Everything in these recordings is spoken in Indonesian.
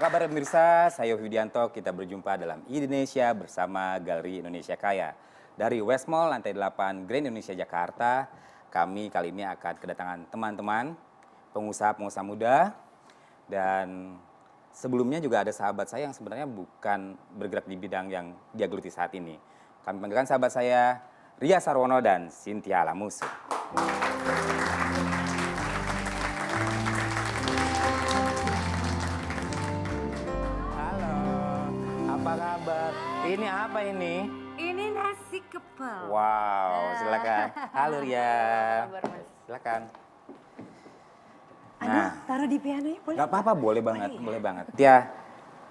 kabar pemirsa? Saya Widianto, kita berjumpa dalam Indonesia bersama Galeri Indonesia Kaya. Dari West Mall, lantai 8, Grand Indonesia Jakarta, kami kali ini akan kedatangan teman-teman, pengusaha-pengusaha muda, dan sebelumnya juga ada sahabat saya yang sebenarnya bukan bergerak di bidang yang dia geluti saat ini. Kami panggilkan sahabat saya, Ria Sarwono dan Cynthia Lamusu. Apa kabar? Ini apa ini? Ini nasi kepal. Wow, silakan. Halo Ria. Silakan. Aduh, taruh di pianonya boleh? Gak apa-apa, boleh banget, boleh banget. Tia,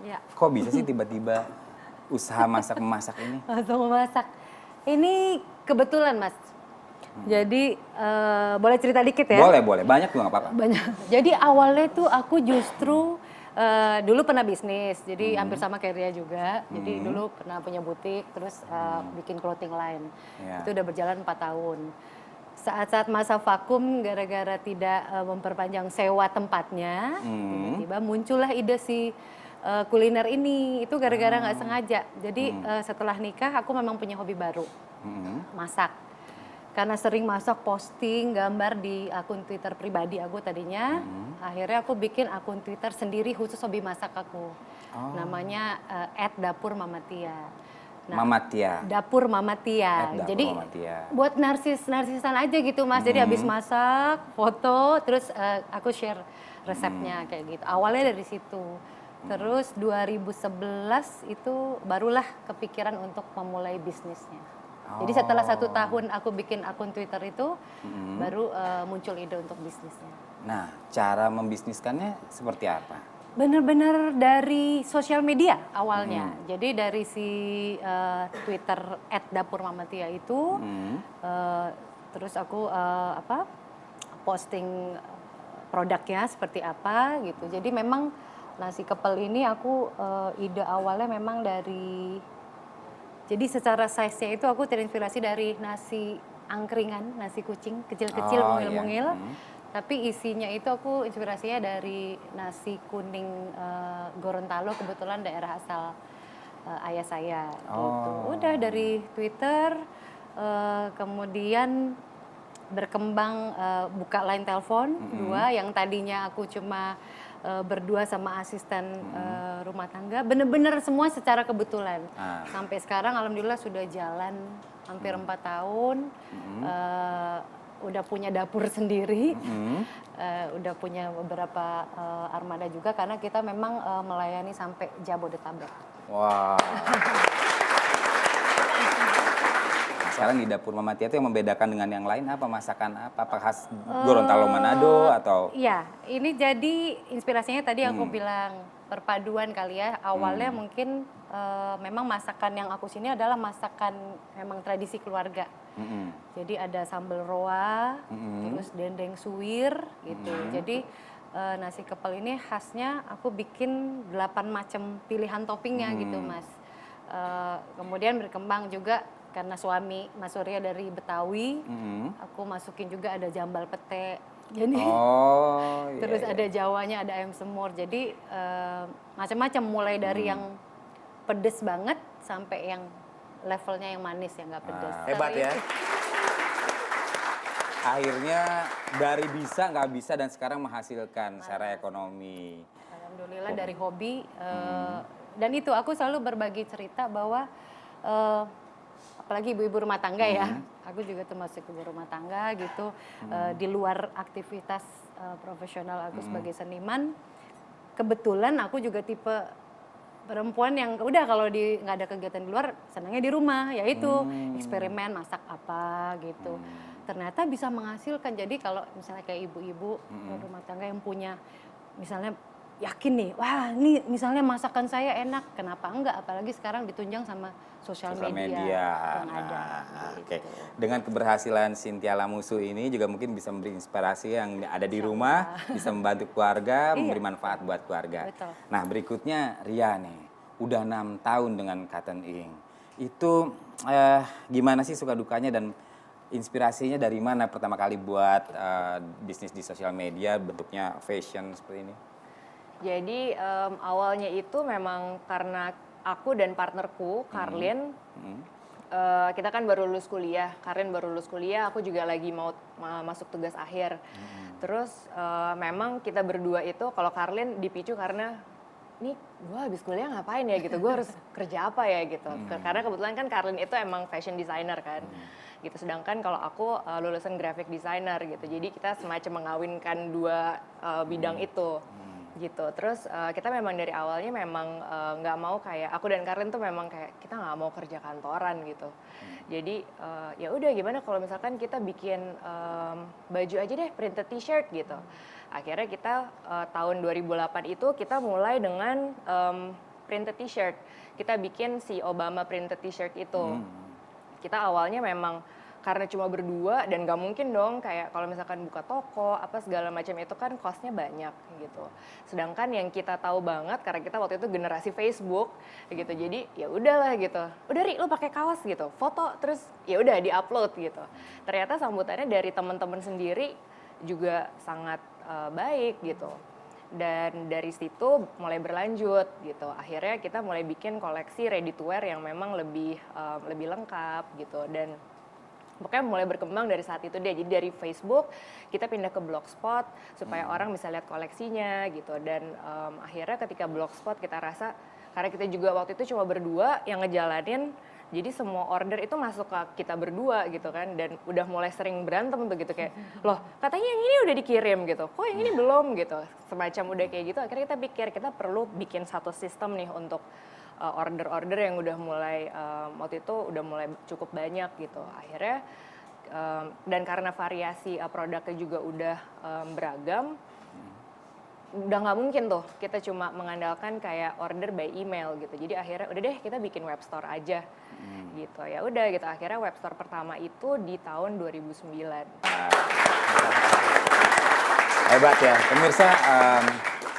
Ya. kok bisa sih tiba-tiba usaha masak-memasak ini? Langsung memasak. Ini kebetulan, Mas. Jadi boleh cerita dikit ya? Boleh. Banyak juga gak apa-apa. Banyak. Jadi awalnya tuh aku justru dulu pernah bisnis, jadi hampir sama kayak Ria juga. Jadi dulu pernah punya butik, terus bikin clothing line. Ya. Itu udah berjalan 4 tahun. Saat-saat masa vakum gara-gara tidak memperpanjang sewa tempatnya, tiba-tiba muncullah ide si kuliner ini. Itu gara-gara nggak sengaja. Jadi setelah nikah aku memang punya hobi baru, masak. Karena sering masak, posting gambar di akun Twitter pribadi aku tadinya, akhirnya aku bikin akun Twitter sendiri khusus hobi masak aku. Namanya @dapurmamatia. Mama Tia. Dapur Mama Tia. Dapur Jadi Mama Tia. buat narsisan aja gitu, Mas. Jadi habis masak, foto, terus aku share resepnya kayak gitu. Awalnya dari situ. Terus 2011 itu barulah kepikiran untuk memulai bisnisnya. Jadi setelah 1 tahun aku bikin akun Twitter itu, baru muncul ide untuk bisnisnya. Nah, cara membisniskannya seperti apa? Bener-bener dari sosial media awalnya. Jadi dari si Twitter @dapurmamatia itu, terus aku posting produknya seperti apa gitu. Jadi memang nasi kepal ini aku ide awalnya memang dari, jadi secara size-nya itu aku terinspirasi dari nasi angkringan, nasi kucing kecil-kecil mungil-mungil. Tapi isinya itu aku inspirasinya dari nasi kuning Gorontalo, kebetulan daerah asal ayah saya gitu. Udah dari Twitter, kemudian berkembang buka line telepon 2, yang tadinya aku cuma berdua sama asisten rumah tangga, bener-bener semua secara kebetulan. Sampai sekarang alhamdulillah sudah jalan hampir 4 tahun. Udah punya dapur sendiri, udah punya beberapa armada juga, karena kita memang melayani sampai Jabodetabek. Wah. Nah, sekarang di dapur Mama Tia itu yang membedakan dengan yang lain apa? Masakan apa? Apa khas Gorontalo Manado atau? Iya, ini jadi inspirasinya tadi aku bilang perpaduan kali ya. Awalnya mungkin memang masakan yang aku sini adalah masakan memang tradisi keluarga. Jadi ada sambal roa, terus dendeng suwir gitu. Jadi nasi kepal ini khasnya aku bikin 8 macam pilihan toppingnya gitu, Mas. Kemudian berkembang juga karena suami Mas Surya dari Betawi, aku masukin juga ada jambal pete. Jadi terus ada Jawanya, ada ayam semur. Jadi macam-macam, mulai dari yang pedes banget sampai yang levelnya yang manis, yang nggak pedes. Hebat ya. Akhirnya dari bisa nggak bisa dan sekarang menghasilkan secara ekonomi. Alhamdulillah dari hobi. Dan itu aku selalu berbagi cerita bahwa apalagi ibu-ibu rumah tangga ya. Aku juga termasuk ibu rumah tangga gitu. Di luar aktivitas profesional aku sebagai seniman, kebetulan aku juga tipe perempuan yang udah kalau nggak ada kegiatan di luar, senangnya di rumah, yaitu eksperimen masak apa gitu. Ternyata bisa menghasilkan. Jadi kalau misalnya kayak ibu-ibu rumah tangga yang punya, misalnya yakin nih, wah ini misalnya masakan saya enak, kenapa enggak? Apalagi sekarang ditunjang sama sosial media yang ada. Oke. Dengan keberhasilan Cynthia Lamusu ini juga mungkin bisa memberi inspirasi yang ada di rumah, bisa membantu keluarga, memberi manfaat buat keluarga. Betul. Nah berikutnya Ria nih, udah 6 tahun dengan Cotton Ink. Itu gimana sih suka dukanya dan inspirasinya dari mana pertama kali buat bisnis di sosial media bentuknya fashion seperti ini? Jadi awalnya itu memang karena aku dan partnerku, Karlin, kita kan baru lulus kuliah. Karlin baru lulus kuliah, aku juga lagi mau masuk tugas akhir. Terus memang kita berdua itu, kalau Karlin dipicu karena, nih gue habis kuliah ngapain ya gitu, gue harus kerja apa ya gitu. Karena kebetulan kan Karlin itu emang fashion designer kan. Gitu. Sedangkan kalau aku lulusan graphic designer gitu. Jadi kita semacam mengawinkan dua bidang itu. Gitu. Terus kita memang dari awalnya memang nggak mau kayak, aku dan Karlin tuh memang kayak kita nggak mau kerja kantoran gitu. Jadi ya udah gimana kalau misalkan kita bikin baju aja deh, printed t-shirt gitu. Akhirnya kita tahun 2008 itu kita mulai dengan printed t-shirt. Kita bikin si Obama printed t-shirt itu. Kita awalnya memang karena cuma berdua dan gak mungkin dong kayak kalau misalkan buka toko apa segala macam itu kan costnya banyak gitu. Sedangkan yang kita tahu banget karena kita waktu itu generasi Facebook gitu, jadi ya udahlah gitu. Udah Ri, lu pakai kaos gitu, foto terus ya udah diupload gitu. Ternyata sambutannya dari teman-teman sendiri juga sangat baik gitu. Dan dari situ mulai berlanjut gitu. Akhirnya kita mulai bikin koleksi ready to wear yang memang lebih lengkap gitu. Dan pokoknya mulai berkembang dari saat itu deh. Jadi dari Facebook kita pindah ke Blogspot supaya orang bisa lihat koleksinya gitu. Dan akhirnya ketika Blogspot kita rasa, karena kita juga waktu itu cuma berdua yang ngejalanin, jadi semua order itu masuk ke kita berdua gitu kan. Dan udah mulai sering berantem tuh gitu kayak, loh katanya yang ini udah dikirim gitu, kok yang ini belum gitu. Semacam udah kayak gitu, akhirnya kita pikir kita perlu bikin satu sistem nih untuk order-order yang udah mulai waktu itu udah mulai cukup banyak gitu. Akhirnya dan karena variasi produknya juga udah beragam, udah nggak mungkin tuh kita cuma mengandalkan kayak order by email gitu. Jadi akhirnya udah deh kita bikin web store aja gitu. Ya udah gitu, akhirnya web store pertama itu di tahun 2009. Hebat ya pemirsa.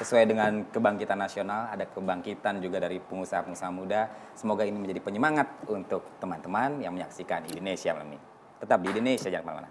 Sesuai dengan kebangkitan nasional, ada kebangkitan juga dari pengusaha-pengusaha muda. Semoga ini menjadi penyemangat untuk teman-teman yang menyaksikan Indonesia malam ini. Tetap di Indonesia, jangan kemana-mana.